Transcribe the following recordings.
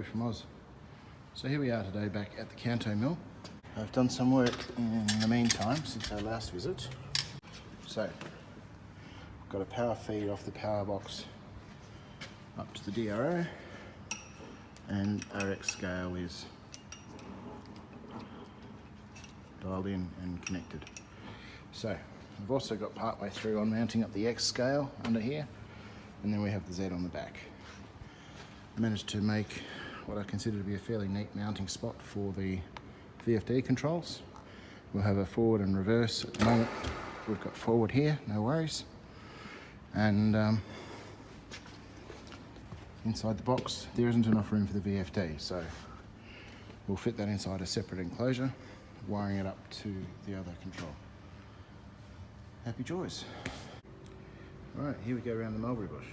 from Oz. So here we are today back at the Kanto mill. I've done some work in the meantime since our last visit. So, I've got a power feed off the power box up to the DRO, and RX scale is dialed in and connected. So, I've also got part way through on mounting up the X scale under here, and then we have the Z on the back. I managed to make what I consider to be a fairly neat mounting spot for the VFD controls. We'll have a forward and reverse. At the moment we've got forward here, no worries. And inside the box there isn't enough room for the VFD, so we'll fit that inside a separate enclosure, wiring it up to the other control. Happy joys. Alright, here we go around the mulberry bush.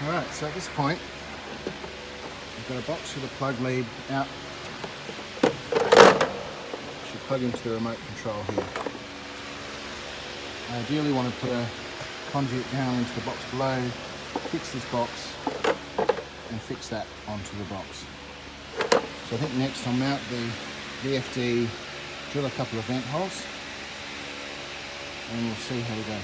Alright, so at this point, got a box with a plug lead out. Should plug into the remote control here. I ideally want to put a conduit down into the box below, fix this box, and fix that onto the box. So I think next I'll mount the VFD, drill a couple of vent holes, and we'll see how we go.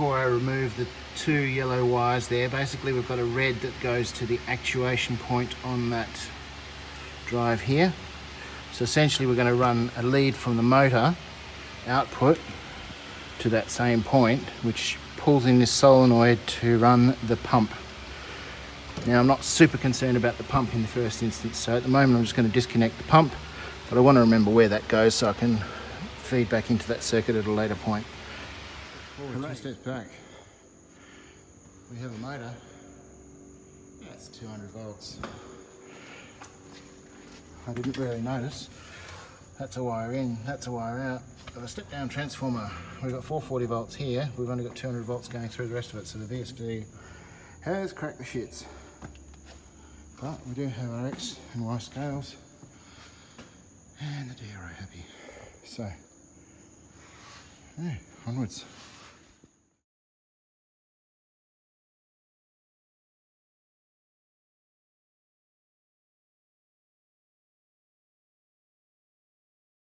before I remove the 2 yellow wires there. Basically we've got a red that goes to the actuation point on that drive here. So essentially we're going to run a lead from the motor output to that same point, which pulls in this solenoid to run the pump. Now I'm not super concerned about the pump in the first instance, so at the moment I'm just going to disconnect the pump, but I want to remember where that goes so I can feed back into that circuit at a later point. Forward 2 steps back. We have a motor. That's 200 volts. I didn't really notice. That's a wire in, that's a wire out. Got a step down transformer. We've got 440 volts here. We've only got 200 volts going through the rest of it, so the VSD has cracked the shits. But we do have our X and Y scales, and the deer are happy. So, yeah, onwards.